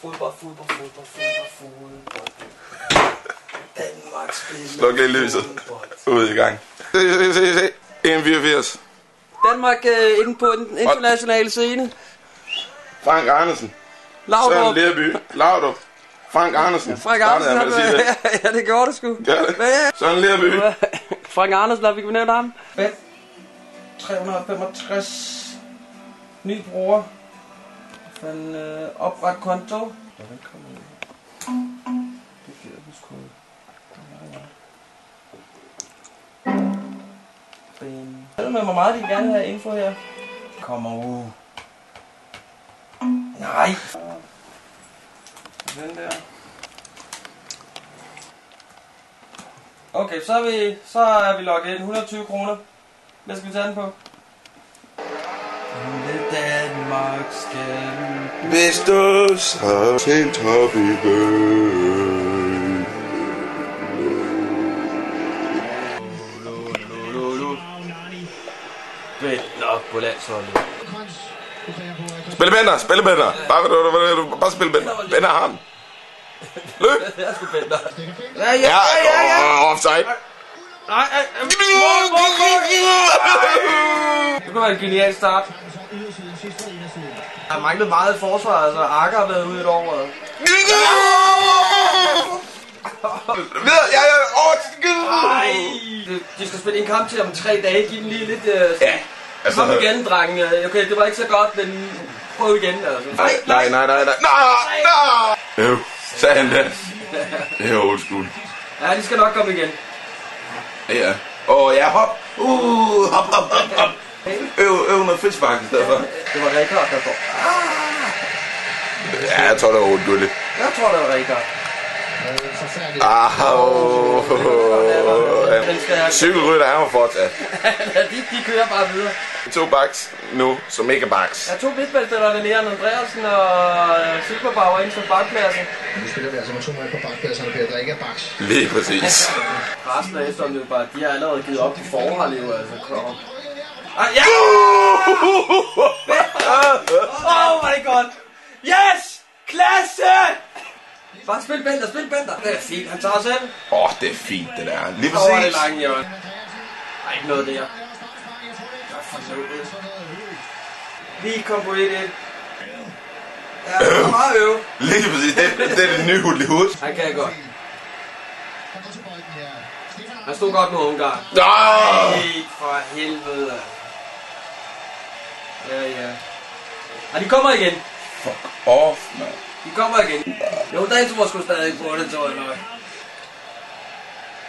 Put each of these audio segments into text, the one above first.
Fodbold. Danmark spiller. Sluk lige lyset. Ude i gang. Se. 1,84. Danmark inde på den internationale scene. Frank Andersen. Søren Lerby. Laudrup. Frank Andersen. Frank Andersen. Ja, det gjorde det sgu. Gør det? Søren Lerby. Frank Andersen, der fik vi nævnt ham. 365. Ny bruger. Opret konto. Hvordan kommer det? Det giver jeg huske. Med, hvor meget de gerne vil have info her. Kommer ud. Nej. Den der. Okay, så er vi logget ind. 120 kroner. Hvad skal vi tage den på? Danmark skal bestå sig til toppen. Nok på landsholdet. Spille Bender. Bare spille Bender. Bender har den. Løb. Jeg skulle Bender. Ja. Offside. Nej. Det kunne være en genial start. Der har manglet meget i forsvaret, altså Akker har været ude et år. Nej. De skal spille en kamp til om 3 dage. Giv dem lige lidt... Ja. Altså, kom igen, drenge. Okay, det var ikke så godt, men prøv igen. Altså. Nej. Jo, sagde han det. Det er old school. Ja, de skal nok komme igen. Ja. Ja, hop. Hop. Øv noget frispark i stedet for. Det var Rikard, der får. Ja, jeg tror, det var gulligt. Jeg tror, det var Rikard. Cykelrytter er jo fortsat. de kører bare videre. 2 backs nu, som ikke er backs. Jeg tog midtbæltspillerne Leon Andreasen og Silberbauer ind som bakpladsen. Nu spiller vi altså med 2 mand på bakpladserne, Peter, der ikke er backs. Lige præcis. Resten af efterhånden bare, de har allerede givet op på forhånd, jo altså. Ja! Oh my god! Yes! Klasse! Bare spil Bender. Det er fint, han tager selv. Det er fint, det der. Lige præcis. Over præcis. det lange hjørne. Der er ikke noget der. Vi kom på 1-1. Ja, det var meget øve. Lige præcis, det er det nye Hollywood. Han kan godt. Han stod godt med Ungarn. Nej, for helvede. Ja. Og de kommer igen. fuck off, man. De kommer igen. Jo, der tror jeg sgu stadig på det, tror jeg nok.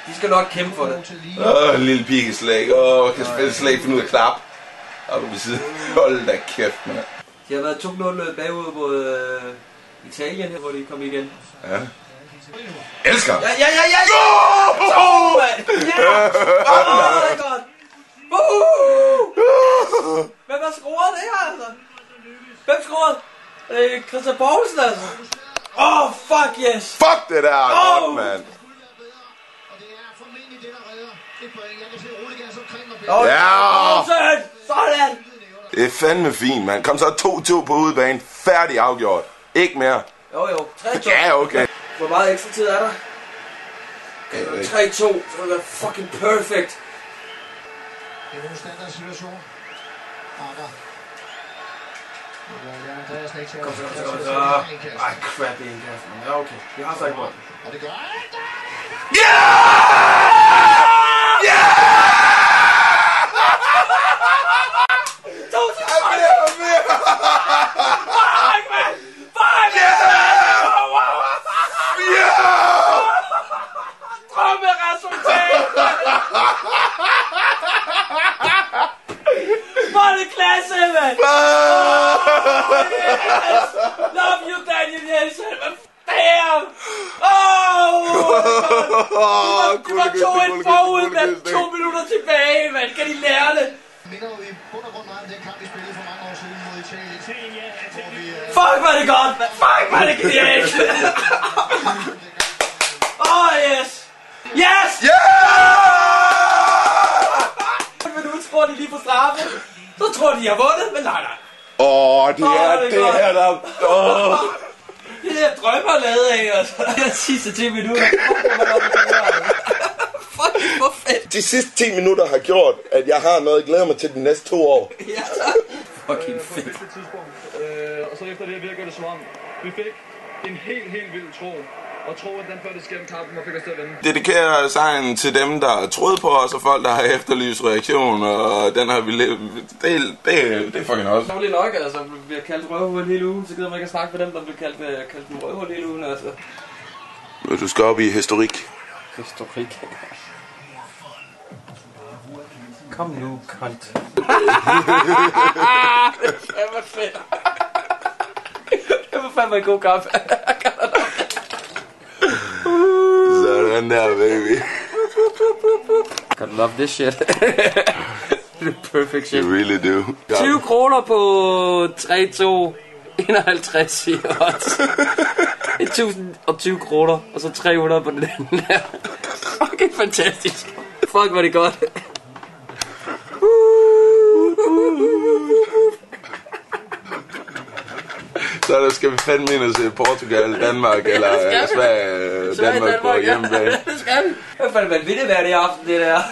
De skal nok kæmpe for det. En lille pikeslag. Kan spille slag, finde ud af klap. Og du vil sige, hold da kæft, man. De har været 2-0 bagud mod Italien her, hvor de kom igen. Ja. Elsker! Ja! Så, mand! Ja! Det er godt! Hvem har skruet det her, altså? Hvem skruet? Christian Poulsen, altså. Fuck yes! Fuck det der, godt, mand. Ja! Sådan! Det er fandme fint, mand. Kom så 2-2 på udebane. Færdig afgjort. Ikke mere. Jo. 3-2. Ja, okay. Hvor meget ekstra tid er der? 3-2. Så vil det være fucking perfect. Det er en standard situation. Akker. Kom så. Ej, crap i indkasten. Ja, okay. Vi har så ikke bolden. Og det gør han. Love you, Daniel Jensen. Damn! Det var 2-1 forud med 2 minutter tilbage, mand. Kan de lære det? Minder jo i bund og grund meget om den kamp, vi spillede for mange år siden mod Italien. Fuck, var det godt, mand. Fuck, var det genialt. Yes! Yes! Minut tror de lige på straffe. Så tror de, jeg har vundet, men nej. Det er der. Det der drømmer lavet af, altså. De sidste 10 minutter. Fuck, hvor fedt. De sidste 10 minutter har gjort, at jeg har noget at glæde mig til de næste 2 år. Ja, fucking fedt. Og så efter det virker det som om, vi fik en helt vild tro. Og tro, at den førte skæm kampen og fik os til at vinde. Dedikerer sangen til dem, der troede på os, og folk, der har efterlyst reaktion, og den har vi levet. Det er fucking også. Det er nok, altså. Vi bliver kaldt røvhul hele ugen, så gider man ikke snakke med dem, der bliver kaldt dem røvhul hele ugen, altså. Du skal op i historik. Historik. Kom nu, kont. Det var fedt. Det var fandme en god kamp. Sådan der, baby. God love this shit. The perfect shit. You really do. 20 kroner på 3-2. 51 i odds. 1020 kroner, og så 300 på den anden der. Fucking fantastisk. Fuck, var det godt. Så der skal vi fandme ind og se Portugal, Danmark eller Sverige, Danmark på hjemmebane. Det skal vi. Hvad fanden vil det være det i aften, det der?